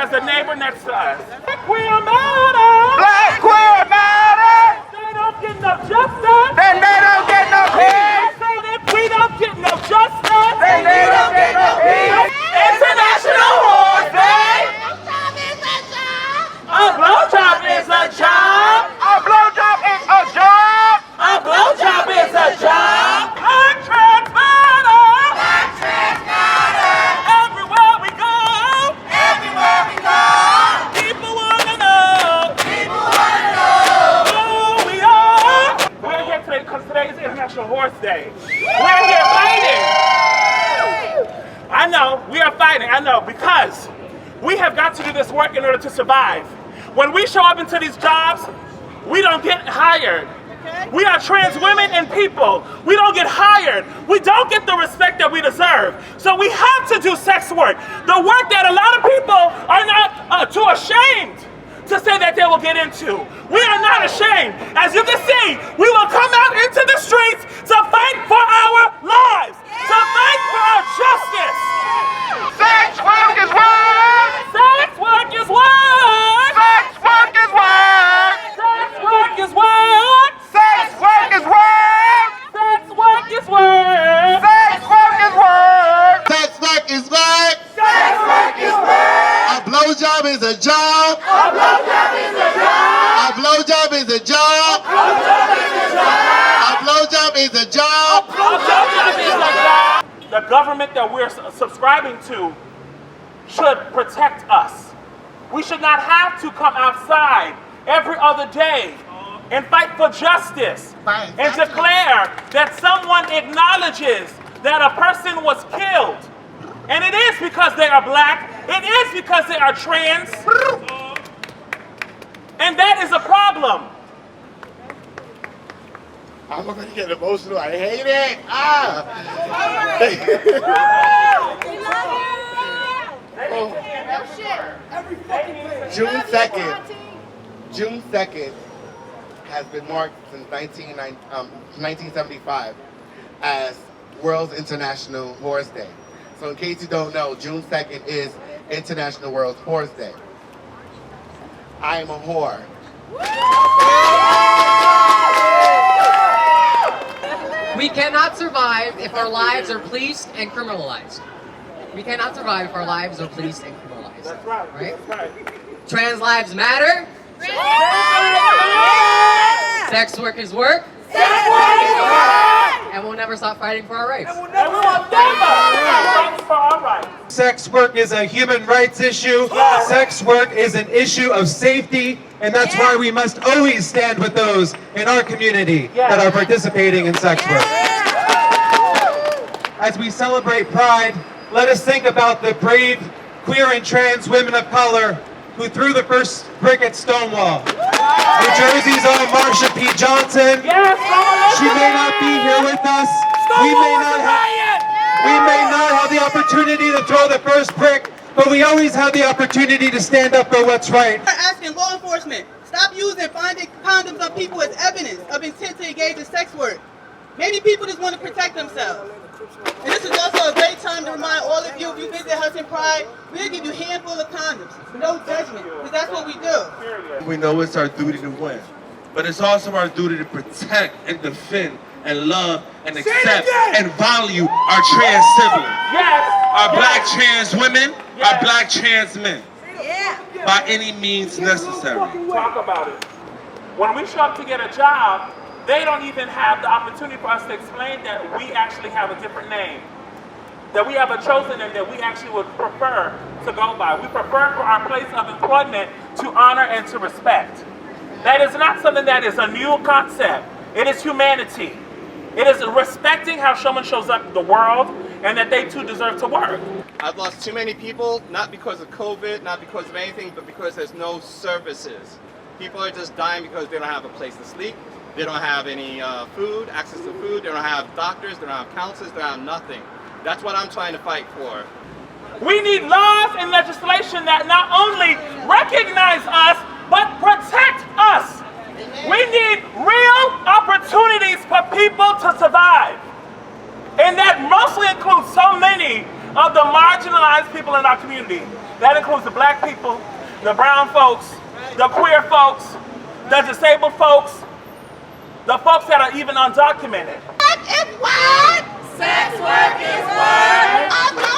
as the neighbor next to us. Black queer matter! Black queer matter! They don't get no justice! Then they don't get no peace! Say that we don't get no justice! Then they don't get no peace! International Horse Day! A blowjob is a job! A blowjob is a job! A blowjob is a job! Black trans matter! Black trans matter! Everywhere we go! Everywhere we go! People wanna know! People wanna know! Who we are! We're here today because today is International Horse Day. We're here fighting! I know, we are fighting, I know, because we have got to do this work in order to survive. When we show up into these jobs, we don't get hired. We are trans women and people. We don't get hired. We don't get the respect that we deserve. So we have to do sex work. The work that a lot of people are not too ashamed to say that they will get into. We are not ashamed. As you can see, we will come out into the streets to fight for our lives, to fight for our justice. Sex work is work! Sex work is work! Sex work is work! Sex work is work! Sex work is work! Sex work is work! Sex work is work! Sex work is work. Sex work is work! A blowjob is a job. A blowjob is a job! A blowjob is a job. A blowjob is a job! A blowjob is a job. The government that we're subscribing to should protect us. We should not have to come outside every other day and fight for justice and declare that someone acknowledges that a person was killed. And it is because they are black, it is because they are trans, and that is a problem. I'm gonna get emotional. I hate it. Ah. June 2nd has been marked since 1975 as World's International Horse Day. So in case you don't know, June 2nd is International World Horse Day. I am a whore. We cannot survive if our lives are policed and criminalized. We cannot survive if our lives are policed and criminalized. That's right. Right? That's right. Trans lives matter. Sex work is work. Sex work is work! And we'll never stop fighting for our rights. And we will never fight for our rights. Sex work is a human rights issue. Sex work is an issue of safety, and that's why we must always stand with those in our community that are participating in sex work. As we celebrate Pride, let us think about the brave queer and trans women of color who threw the first brick at Stonewall. New Jersey's own Marsha P. Johnson. She may not be here with us. We may not have the opportunity to throw the first brick, but we always have the opportunity to stand up for what's right. We're asking law enforcement, stop using finding condoms on people as evidence of intent to engage in sex work. Maybe people just want to protect themselves. And this is also a great time to remind all of you, if you visit Hudson Pride, we'll give you a handful of condoms. No judgment, because that's what we do. We know it's our duty to win, but it's also our duty to protect and defend and love and accept and value our trans siblings. Our black trans women, our black trans men. By any means necessary. Talk about it. When we show up to get a job, they don't even have the opportunity for us to explain that we actually have a different name. That we have a chosen name that we actually would prefer to go by. We prefer for our place of employment to honor and to respect. That is not something that is a new concept. It is humanity. It is respecting how someone shows up in the world and that they too deserve to work. I've lost too many people, not because of COVID, not because of anything, but because there's no services. People are just dying because they don't have a place to sleep. They don't have any food, access to food. They don't have doctors. They don't have counselors. They don't have nothing. That's what I'm trying to fight for. We need laws and legislation that not only recognize us, but protect us. We need real opportunities for people to survive. And that mostly includes so many of the marginalized people in our community. That includes the black people, the brown folks, the queer folks, the disabled folks, the folks that are even undocumented. Sex work is what?